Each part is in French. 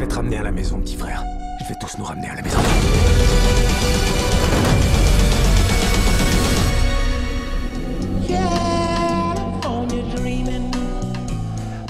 te ramener à la maison, petit frère. Je vais tous nous ramener à la maison.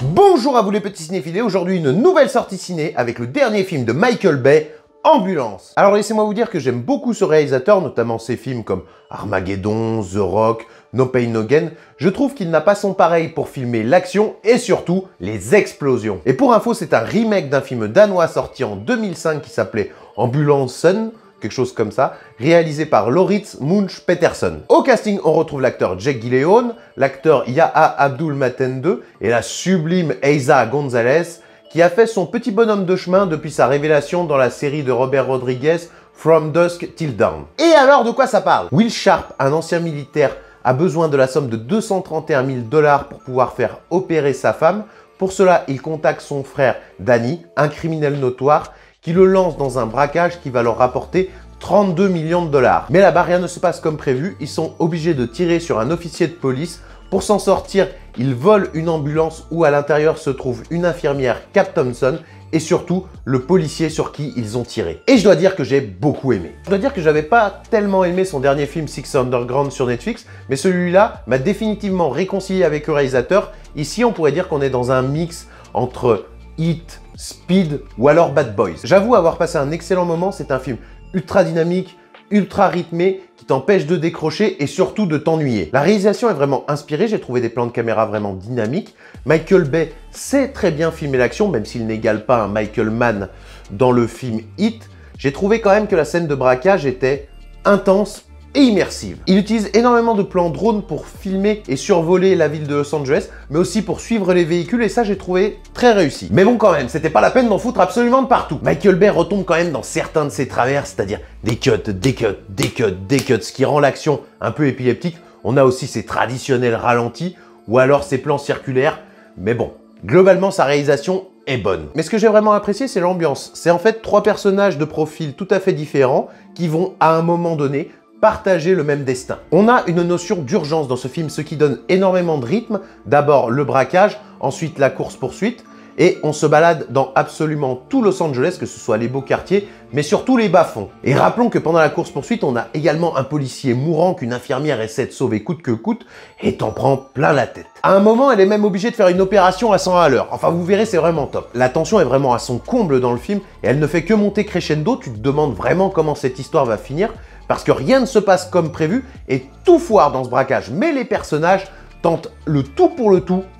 Bonjour à vous les petits cinéphiles, aujourd'hui une nouvelle sortie ciné avec le dernier film de Michael Bay, Ambulance. Alors laissez-moi vous dire que j'aime beaucoup ce réalisateur, notamment ses films comme Armageddon, The Rock, No Pain No Gain. Je trouve qu'il n'a pas son pareil pour filmer l'action et surtout les explosions. Et pour info, c'est un remake d'un film danois sorti en 2005 qui s'appelait Ambulansen, quelque chose comme ça, réalisé par Lauritz Munch Peterson. Au casting, on retrouve l'acteur Jake Gyllenhaal, l'acteur Yaha Abdul-Mateen II et la sublime Eiza González, qui a fait son petit bonhomme de chemin depuis sa révélation dans la série de Robert Rodriguez, From Dusk Till Dawn. Et alors, de quoi ça parle? Will Sharp, un ancien militaire, a besoin de la somme de 231 000 $ pour pouvoir faire opérer sa femme. Pour cela, il contacte son frère Danny, un criminel notoire, qui le lance dans un braquage qui va leur rapporter 32 millions de $. Mais là-bas, rien ne se passe comme prévu. Ils sont obligés de tirer sur un officier de police. Pour s'en sortir, ils volent une ambulance où à l'intérieur se trouve une infirmière, Cap Thompson, et surtout le policier sur qui ils ont tiré. Et je dois dire que j'ai beaucoup aimé. Je dois dire que j'avais pas tellement aimé son dernier film Six Underground sur Netflix, mais celui-là m'a définitivement réconcilié avec le réalisateur. Ici, on pourrait dire qu'on est dans un mix entre Heat, Speed ou alors Bad Boys. J'avoue avoir passé un excellent moment, c'est un film ultra dynamique, ultra rythmé, qui t'empêche de décrocher et surtout de t'ennuyer. La réalisation est vraiment inspirée, j'ai trouvé des plans de caméra vraiment dynamiques. Michael Bay sait très bien filmer l'action, même s'il n'égale pas un Michael Mann dans le film Heat. J'ai trouvé quand même que la scène de braquage était intense et immersive. Il utilise énormément de plans drone pour filmer et survoler la ville de Los Angeles, mais aussi pour suivre les véhicules, et ça j'ai trouvé très réussi. Mais bon quand même, c'était pas la peine d'en foutre absolument de partout. Michael Bay retombe quand même dans certains de ses travers, c'est-à-dire des cuts, des cuts, des cuts, des cuts, ce qui rend l'action un peu épileptique. On a aussi ses traditionnels ralentis, ou alors ses plans circulaires, mais bon, globalement sa réalisation est bonne. Mais ce que j'ai vraiment apprécié, c'est l'ambiance. C'est en fait trois personnages de profils tout à fait différents qui vont à un moment donné partager le même destin. On a une notion d'urgence dans ce film, ce qui donne énormément de rythme. D'abord le braquage, ensuite la course-poursuite, et on se balade dans absolument tout Los Angeles, que ce soit les beaux quartiers, mais surtout les bas-fonds. Et rappelons que pendant la course-poursuite, on a également un policier mourant qu'une infirmière essaie de sauver coûte que coûte, et t'en prends plein la tête. À un moment, elle est même obligée de faire une opération à 100 à l'heure. Enfin, vous verrez, c'est vraiment top. La tension est vraiment à son comble dans le film, et elle ne fait que monter crescendo. Tu te demandes vraiment comment cette histoire va finir, parce que rien ne se passe comme prévu, et tout foire dans ce braquage. Mais les personnages tentent le tout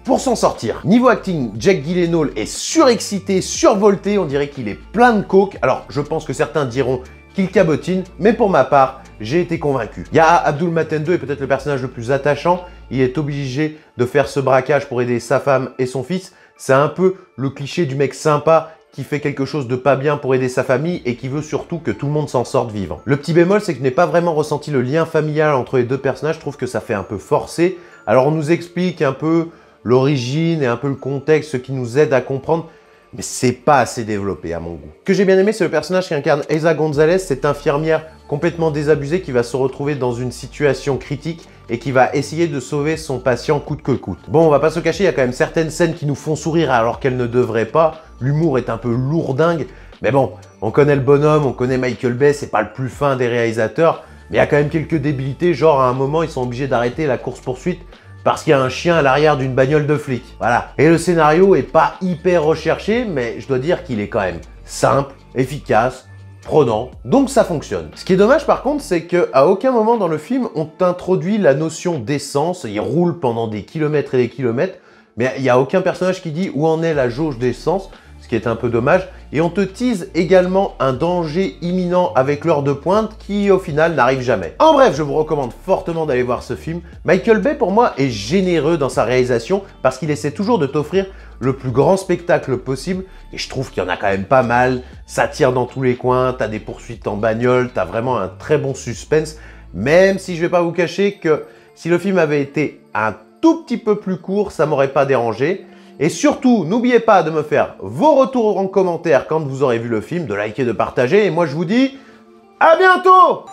pour s'en sortir. Niveau acting, Jake Gyllenhaal est surexcité, survolté, on dirait qu'il est plein de coke. Alors, je pense que certains diront qu'il cabotine, mais pour ma part, j'ai été convaincu. Yaha Abdul-Mateen II est peut-être le personnage le plus attachant. Il est obligé de faire ce braquage pour aider sa femme et son fils. C'est un peu le cliché du mec sympa qui fait quelque chose de pas bien pour aider sa famille et qui veut surtout que tout le monde s'en sorte vivant. Le petit bémol, c'est que je n'ai pas vraiment ressenti le lien familial entre les deux personnages. Je trouve que ça fait un peu forcé. Alors on nous explique un peu l'origine et un peu le contexte, ce qui nous aide à comprendre, mais c'est pas assez développé à mon goût. Ce que j'ai bien aimé, c'est le personnage qui incarne Eiza González, cette infirmière complètement désabusée qui va se retrouver dans une situation critique et qui va essayer de sauver son patient coûte que coûte. Bon, on va pas se cacher, il y a quand même certaines scènes qui nous font sourire alors qu'elles ne devraient pas. L'humour est un peu lourdingue, mais bon, on connaît le bonhomme, on connaît Michael Bay, c'est pas le plus fin des réalisateurs, mais il y a quand même quelques débilités, genre à un moment, ils sont obligés d'arrêter la course-poursuite parce qu'il y a un chien à l'arrière d'une bagnole de flic. Voilà. Et le scénario est pas hyper recherché, mais je dois dire qu'il est quand même simple, efficace, prenant, donc ça fonctionne. Ce qui est dommage par contre, c'est qu'à aucun moment dans le film, on t'introduit la notion d'essence. Il roule pendant des kilomètres et des kilomètres, mais il n'y a aucun personnage qui dit où en est la jauge d'essence, ce qui est un peu dommage. Et on te tease également un danger imminent avec l'heure de pointe qui, au final, n'arrive jamais. En bref, je vous recommande fortement d'aller voir ce film. Michael Bay, pour moi, est généreux dans sa réalisation parce qu'il essaie toujours de t'offrir le plus grand spectacle possible. Et je trouve qu'il y en a quand même pas mal. Ça tire dans tous les coins, t'as des poursuites en bagnole, t'as vraiment un très bon suspense. Même si je vais pas vous cacher que si le film avait été un tout petit peu plus court, ça m'aurait pas dérangé. Et surtout, n'oubliez pas de me faire vos retours en commentaire quand vous aurez vu le film, de liker, de partager. Et moi, je vous dis à bientôt!